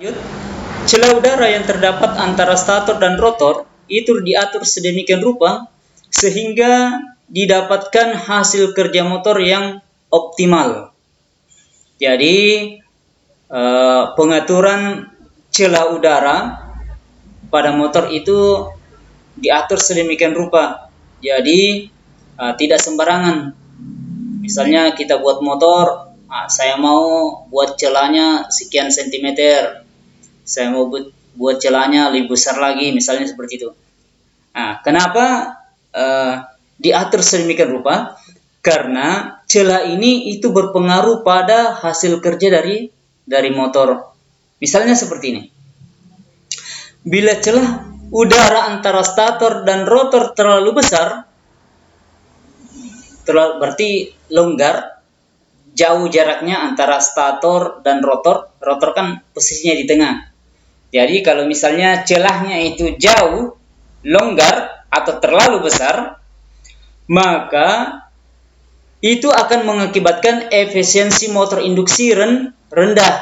Lanjut, celah udara yang terdapat antara stator dan rotor itu diatur sedemikian rupa sehingga didapatkan hasil kerja motor yang optimal. Jadi pengaturan celah udara pada motor itu diatur sedemikian rupa. Jadi tidak sembarangan. Misalnya kita buat motor, saya mau buat celahnya sekian sentimeter, saya mau buat celahnya lebih besar lagi, misalnya seperti itu. Kenapa diatur sedemikian rupa? Karena celah ini itu berpengaruh pada hasil kerja dari motor. Misalnya seperti ini. Bila celah udara antara stator dan rotor terlalu besar, berarti longgar, jauh jaraknya antara stator dan rotor. Rotor kan posisinya di tengah. Jadi kalau misalnya celahnya itu jauh, longgar atau terlalu besar, maka itu akan mengakibatkan efisiensi motor induksi rendah,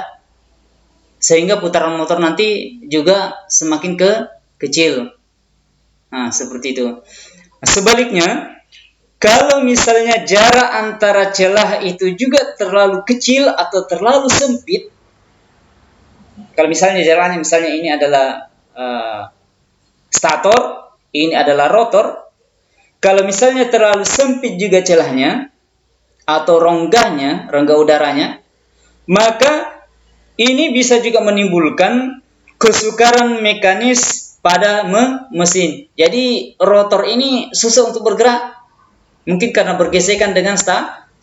sehingga putaran motor nanti juga semakin kecil. Seperti itu. Sebaliknya, kalau misalnya jarak antara celah itu juga terlalu kecil atau terlalu sempit, kalau misalnya jaraknya, misalnya ini adalah stator, ini adalah rotor, kalau misalnya terlalu sempit juga celahnya atau rongga udaranya, maka ini bisa juga menimbulkan kesukaran mekanis pada mesin. Jadi rotor ini susah untuk bergerak, mungkin karena bergesekan dengan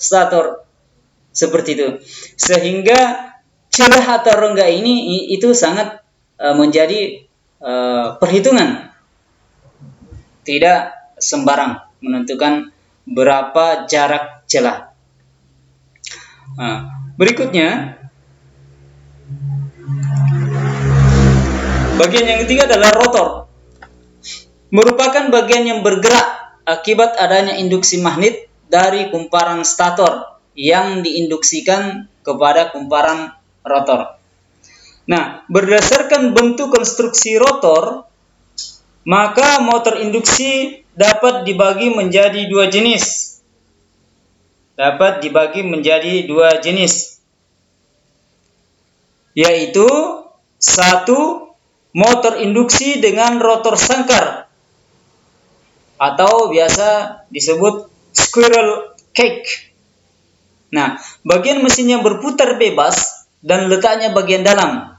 stator, seperti itu. Sehingga celah atau rongga ini itu sangat menjadi perhitungan, tidak sembarang menentukan berapa jarak celah. Berikutnya, bagian yang ketiga adalah rotor. Merupakan bagian yang bergerak akibat adanya induksi magnet dari kumparan stator yang diinduksikan kepada kumparan rotor. Berdasarkan bentuk konstruksi rotor, maka motor induksi dapat dibagi menjadi dua jenis. Yaitu satu, motor induksi dengan rotor sangkar atau biasa disebut squirrel cage. Bagian mesin yang berputar bebas dan letaknya bagian dalam,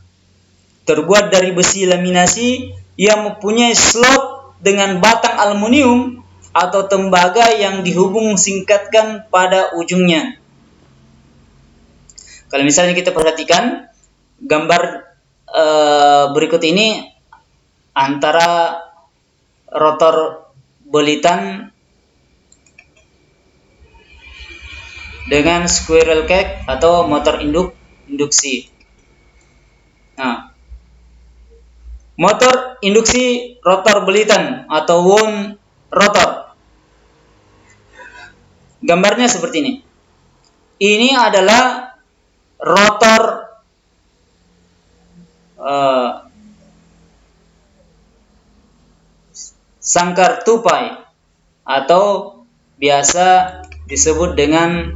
terbuat dari besi laminasi yang mempunyai slot dengan batang aluminium atau tembaga yang dihubung singkatkan pada ujungnya. Kalau misalnya kita perhatikan gambar berikut ini, antara rotor belitan dengan squirrel cage atau motor induksi. Motor induksi rotor belitan atau wound rotor. Gambarnya seperti ini. Ini adalah rotor sangkar tupai atau biasa disebut dengan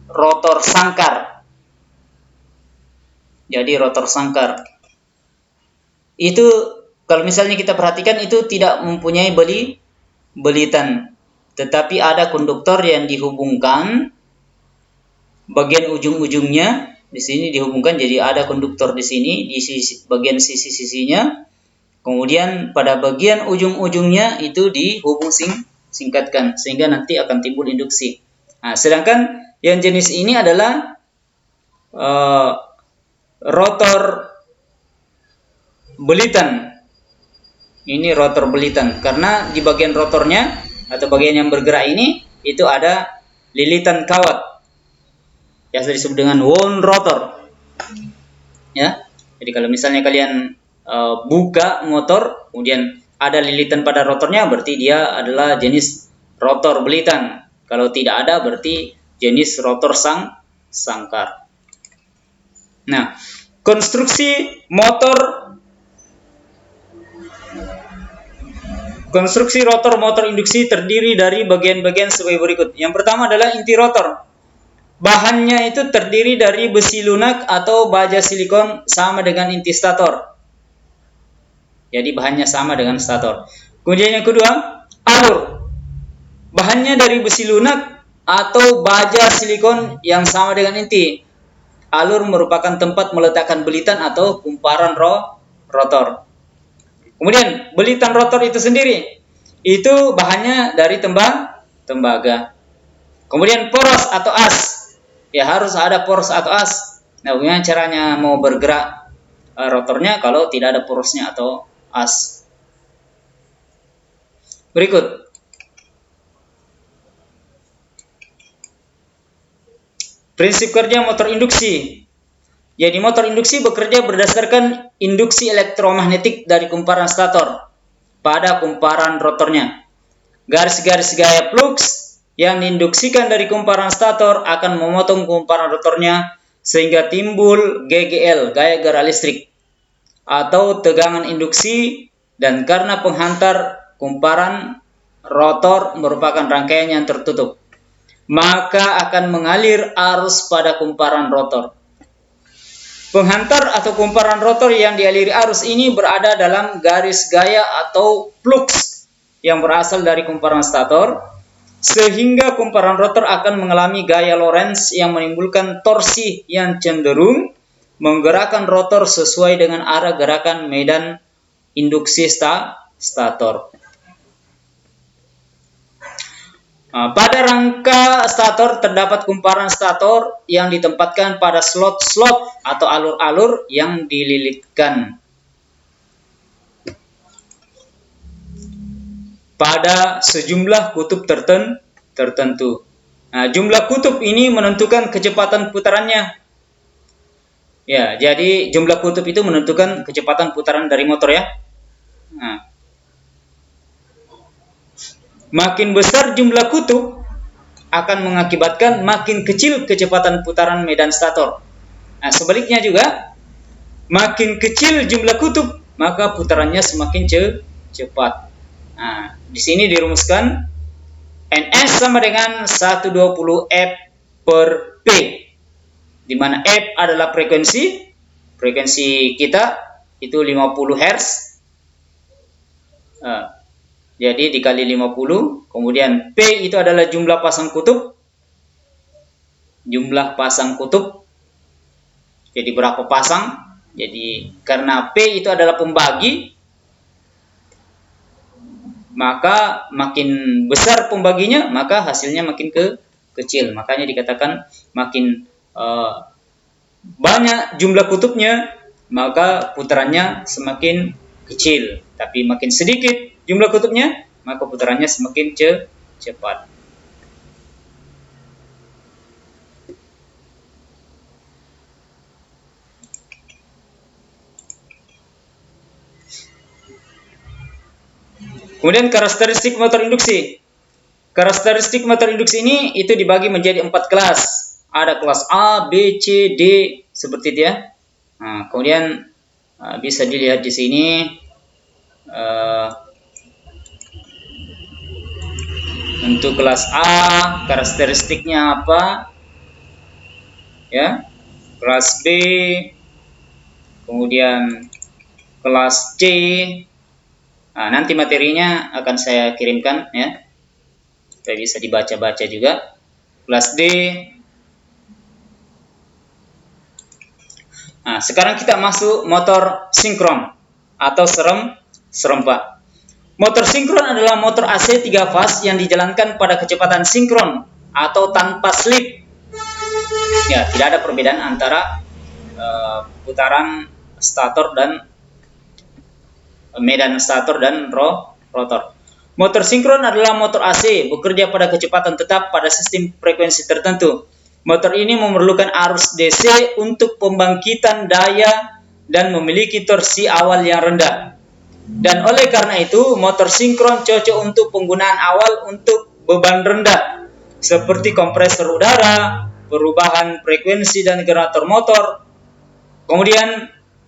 rotor sangkar. Jadi rotor sangkar itu kalau misalnya kita perhatikan itu tidak mempunyai belitan, tetapi ada konduktor yang dihubungkan, bagian ujung-ujungnya di sini dihubungkan, jadi ada konduktor di sini di bagian sisi-sisinya. Kemudian pada bagian ujung-ujungnya itu dihubung singkatkan sehingga nanti akan timbul induksi. Sedangkan yang jenis ini adalah rotor belitan. Ini rotor belitan karena di bagian rotornya atau bagian yang bergerak ini itu ada lilitan kawat yang disebut dengan wound rotor. Ya. Jadi kalau misalnya kalian buka motor kemudian ada lilitan pada rotornya, berarti dia adalah jenis rotor belitan. Kalau tidak ada berarti jenis rotor sangkar. Konstruksi rotor motor induksi terdiri dari bagian-bagian sebagai berikut. Yang pertama adalah inti rotor. Bahannya itu terdiri dari besi lunak atau baja silikon sama dengan inti stator. Jadi bahannya sama dengan stator. Kemudian yang kedua, alur. Bahannya dari besi lunak atau baja silikon yang sama dengan inti. Alur merupakan tempat meletakkan belitan atau kumparan rotor. Kemudian belitan rotor itu sendiri, itu bahannya dari tembaga. Kemudian poros atau as. Ya harus ada poros atau as. Nah, bagaimana caranya mau bergerak rotornya kalau tidak ada porosnya atau as. Berikut. Prinsip kerja motor induksi. Jadi motor induksi bekerja berdasarkan induksi elektromagnetik dari kumparan stator pada kumparan rotornya. Garis-garis gaya flux yang diinduksikan dari kumparan stator akan memotong kumparan rotornya sehingga timbul GGL, gaya gerak listrik, atau tegangan induksi, dan karena penghantar kumparan rotor merupakan rangkaian yang tertutup, maka akan mengalir arus pada kumparan rotor. Penghantar atau kumparan rotor yang dialiri arus ini berada dalam garis gaya atau flux yang berasal dari kumparan stator, sehingga kumparan rotor akan mengalami gaya Lorentz yang menimbulkan torsi yang cenderung menggerakkan rotor sesuai dengan arah gerakan medan induksi stator. Pada rangka stator terdapat kumparan stator yang ditempatkan pada slot-slot atau alur-alur yang dililitkan pada sejumlah kutub tertentu. Nah, jumlah kutub ini menentukan kecepatan putarannya. Ya, jadi jumlah kutub itu menentukan kecepatan putaran dari motor ya. Nah, makin besar jumlah kutub akan mengakibatkan makin kecil kecepatan putaran medan stator. Nah, sebaliknya juga, makin kecil jumlah kutub, maka putarannya semakin cepat. Nah, di sini dirumuskan Ns sama dengan 120 F per P, di mana F adalah frekuensi kita itu 50 Hz. Jadi dikali 50, kemudian P itu adalah jumlah pasang kutub. Jadi berapa pasang? Jadi karena P itu adalah pembagi, maka makin besar pembaginya, maka hasilnya makin kecil. Makanya dikatakan makin banyak jumlah kutubnya, maka putarannya semakin kecil. Tapi makin sedikit jumlah kutubnya, maka putarannya semakin cepat. Kemudian karakteristik motor induksi. Karakteristik motor induksi ini itu dibagi menjadi 4 kelas. Ada kelas A, B, C, D, seperti itu ya. Nah, kemudian bisa dilihat di sini. Untuk kelas A, karakteristiknya apa? Ya, kelas B, kemudian kelas C. Nah, nanti materinya akan saya kirimkan ya, supaya bisa dibaca-baca juga. Kelas D. Nah, sekarang kita masuk motor sinkron atau serempak. Motor sinkron adalah motor AC 3 fase yang dijalankan pada kecepatan sinkron atau tanpa slip. Ya, tidak ada perbedaan antara putaran stator dan medan stator dan rotor. Motor sinkron adalah motor AC bekerja pada kecepatan tetap pada sistem frekuensi tertentu. Motor ini memerlukan arus DC untuk pembangkitan daya dan memiliki torsi awal yang rendah. Dan oleh karena itu, motor sinkron cocok untuk penggunaan awal untuk beban rendah, seperti kompresor udara, perubahan frekuensi dan generator motor. Kemudian